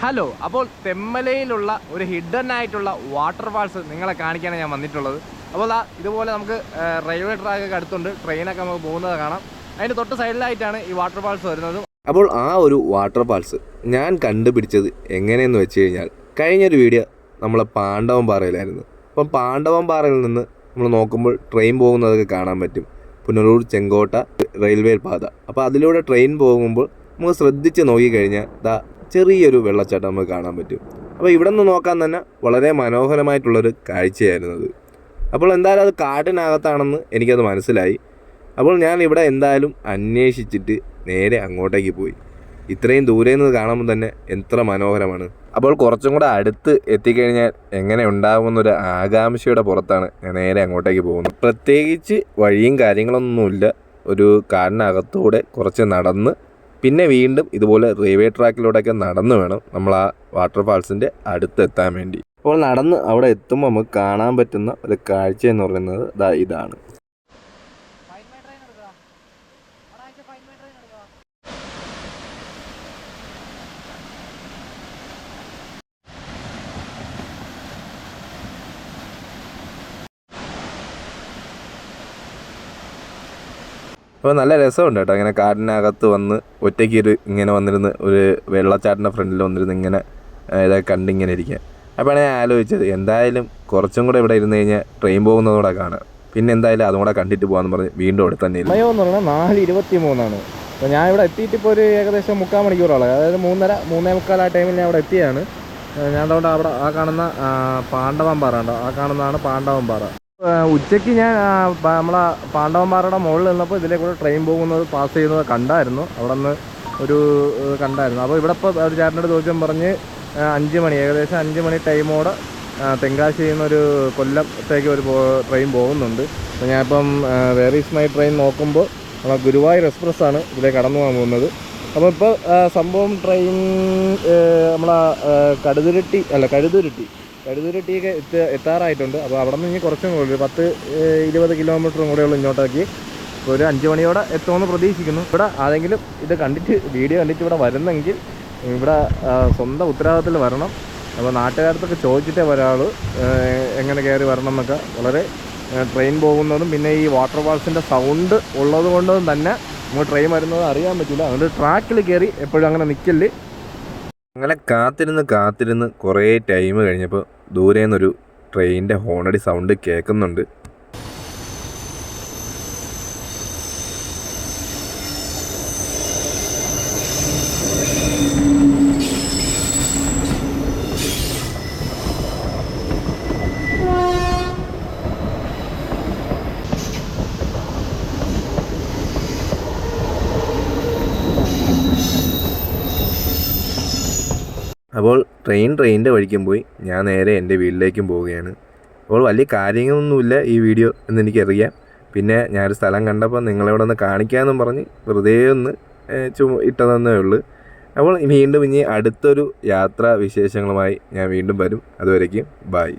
Hello, അപ്പോൾ തെന്മലയിലുള്ള ഒരു hidden ആയിട്ടുള്ള വാട്ടർഫാൾസ് നിങ്ങളെ കാണിക്കാനാണ് ഞാൻ വന്നിട്ടുള്ളത്. അപ്പോൾ ഇതുപോലെ നമുക്ക് റെയിൽവേ ട്രാക്കൊക്കെ അടുത്തുണ്ട്, ട്രെയിനൊക്കെ നമുക്ക് പോകുന്നത് കാണാം. അതിൻ്റെ തൊട്ട് സൈഡിലായിട്ടാണ് ഈ വാട്ടർഫാൾസ് വരുന്നത്. അപ്പോൾ ആ ഒരു വാട്ടർഫാൾസ് ഞാൻ കണ്ടുപിടിച്ചത് എങ്ങനെയെന്ന് വെച്ച് കഴിഞ്ഞാൽ, കഴിഞ്ഞൊരു വീഡിയോ നമ്മളെ പാണ്ഡവംപാറയിലായിരുന്നു. അപ്പം പാണ്ഡവംപാറയിൽ നിന്ന് നമ്മൾ നോക്കുമ്പോൾ ട്രെയിൻ പോകുന്നതൊക്കെ കാണാൻ പറ്റും. പുനലൂർ ചെങ്കോട്ട റെയിൽവേ പാത. അപ്പോൾ അതിലൂടെ ട്രെയിൻ പോകുമ്പോൾ നമുക്ക് ശ്രദ്ധിച്ച് നോക്കിക്കഴിഞ്ഞാൽ ചെറിയൊരു വെള്ളച്ചാട്ടം നമുക്ക് കാണാൻ പറ്റും. അപ്പോൾ ഇവിടെ നിന്ന് നോക്കാൻ തന്നെ വളരെ മനോഹരമായിട്ടുള്ളൊരു കാഴ്ചയായിരുന്നത്. അപ്പോൾ എന്തായാലും അത് കാട്ടിനകത്താണെന്ന് എനിക്കത് മനസ്സിലായി. അപ്പോൾ ഞാൻ ഇവിടെ എന്തായാലും അന്വേഷിച്ചിട്ട് നേരെ അങ്ങോട്ടേക്ക് പോയി. ഇത്രയും ദൂരെ നിന്ന് കാണുമ്പോൾ തന്നെ എത്ര മനോഹരമാണ്. അപ്പോൾ കുറച്ചും കൂടെ അടുത്ത് എത്തിക്കഴിഞ്ഞാൽ എങ്ങനെ ഉണ്ടാകുമെന്നൊരു ആകാംക്ഷയുടെ പുറത്താണ് ഞാൻ നേരെ അങ്ങോട്ടേക്ക് പോകുന്നത്. പ്രത്യേകിച്ച് വഴിയും കാര്യങ്ങളൊന്നുമില്ല. ഒരു കാടിനകത്തൂടെ കുറച്ച് നടന്ന് പിന്നെ വീണ്ടും ഇതുപോലെ റെയിൽവേ ട്രാക്കിലൂടെയൊക്കെ നടന്നു വേണം നമ്മൾ ആ വാട്ടർഫാൾസിൻ്റെ അടുത്ത് എത്താൻ വേണ്ടി. അപ്പോൾ നടന്ന് അവിടെ എത്തുമ്പോൾ നമുക്ക് കാണാൻ പറ്റുന്ന ഒരു കാഴ്ച എന്ന് പറയുന്നത് ഇതാണ്. അപ്പോൾ നല്ല രസമുണ്ട് കേട്ടോ, ഇങ്ങനെ കാടിനകത്ത് വന്ന് ഒറ്റയ്ക്ക് ഇങ്ങനെ വന്നിരുന്ന് ഒരു വെള്ളച്ചാട്ടിൻ്റെ ഫ്രണ്ടിൽ വന്നിരുന്ന് ഇങ്ങനെ ഇതൊക്കെ കണ്ടിങ്ങനെ ഇരിക്കുക. അപ്പോഴാണ് ഞാൻ ആലോചിച്ചത്, എന്തായാലും കുറച്ചും കൂടെ ഇവിടെ ഇരുന്ന് കഴിഞ്ഞാൽ ട്രെയിൻ പോകുന്നതും കൂടെ കാണാം, പിന്നെ എന്തായാലും അതും കൂടെ കണ്ടിട്ട് പോകാമെന്ന് പറഞ്ഞ് വീണ്ടും അവിടെ തന്നെ. സമയം എന്ന് പറഞ്ഞാൽ 4:23. അപ്പോൾ ഞാൻ ഇവിടെ എത്തിയിട്ട് ഇപ്പോൾ ഒരു ഏകദേശം 3/4 മണിക്കൂറോളം, അതായത് 3:30 ആ ടൈമിൽ ഞാൻ അവിടെ എത്തിയാണ്. ഞാൻ അതുകൊണ്ട് അവിടെ ആ കാണുന്ന പാണ്ഡവംപാറ ഉണ്ടോ, ആ കാണുന്നതാണ് പാണ്ഡവംപാറ. ഉച്ചയ്ക്ക് ഞാൻ നമ്മളെ പാണ്ഡവംപാറയുടെ മുകളിൽ നിന്നപ്പോൾ ഇതിലെ കൂടെ ട്രെയിൻ പോകുന്നത് പാസ് ചെയ്യുന്നത് കണ്ടായിരുന്നു. അവിടെ നിന്ന് ഒരു കണ്ടായിരുന്നു. അപ്പോൾ ഇവിടെ ഇപ്പോൾ ഒരു ചേട്ടനോട് ചോദിച്ചാൽ പറഞ്ഞ് 5 മണി, ഏകദേശം 5 മണി ടൈമോടെ തെങ്കാശിയിൽ നിന്നൊരു കൊല്ലത്തേക്ക് ഒരു ട്രെയിൻ പോകുന്നുണ്ട്. അപ്പോൾ ഞാനിപ്പം വേർ ഈസ് മൈ ട്രെയിൻ നോക്കുമ്പോൾ നമ്മളെ ഗുരുവായൂർ എക്സ്പ്രസ് ആണ് ഇതിലെ കടന്നു പോകാൻ പോകുന്നത്. അപ്പോൾ ഇപ്പോൾ സംഭവം ട്രെയിൻ നമ്മളെ കഴുതുരുട്ടിയൊക്കെ എത്താറായിട്ടുണ്ട്. അപ്പോൾ അവിടെ നിന്ന് ഇനി കുറച്ചും കൂടി 10-20 കിലോമീറ്ററും കൂടെ ഉള്ളൂ ഇങ്ങോട്ടേക്ക്. ഒരു 5 മണിയോടെ എത്തുമെന്ന് പ്രതീക്ഷിക്കുന്നു. ഇവിടെ ആരെങ്കിലും ഇത് വീഡിയോ കണ്ടിട്ട് ഇവിടെ വരുന്നെങ്കിൽ ഇവിടെ സ്വന്തം ഉത്തരവാദിത്തത്തിൽ വരണം. അപ്പോൾ നാട്ടുകാരത്തൊക്കെ ചോദിച്ചിട്ടേ ഒരാൾ എങ്ങനെ കയറി വരണം എന്നൊക്കെ. വളരെ ട്രെയിൻ പോകുന്നതും പിന്നെ ഈ വാട്ടർഫാൾസിൻ്റെ സൗണ്ട് ഉള്ളത് കൊണ്ടും തന്നെ നമുക്ക് ട്രെയിൻ വരുന്നത് അറിയാൻ പറ്റില്ല. അതുകൊണ്ട് ട്രാക്കിൽ കയറി എപ്പോഴും അങ്ങനെ നിൽക്കല്. അങ്ങനെ കാത്തിരുന്ന് കുറേ ടൈം കഴിഞ്ഞപ്പോൾ ദൂരെ നിന്നൊരു ട്രെയിനിൻ്റെ ഹോണടി സൗണ്ട് കേൾക്കുന്നുണ്ട്. അപ്പോൾ ട്രെയിനിൻ്റെ വഴിക്കും പോയി ഞാൻ നേരെ എൻ്റെ വീട്ടിലേക്കും പോവുകയാണ്. അപ്പോൾ വലിയ കാര്യങ്ങളൊന്നുമില്ല ഈ വീഡിയോ എന്നെനിക്കറിയാം. പിന്നെ ഞാനൊരു സ്ഥലം കണ്ടപ്പോൾ നിങ്ങളെവിടെ ഒന്ന് കാണിക്കാമെന്നും പറഞ്ഞ് വെറുതെ ഒന്ന് ഇട്ടതെന്നേ ഉള്ളൂ. അപ്പോൾ വീണ്ടും ഇനി അടുത്തൊരു യാത്രാ വിശേഷങ്ങളുമായി ഞാൻ വീണ്ടും വരും. അതുവരേക്കും ബൈ.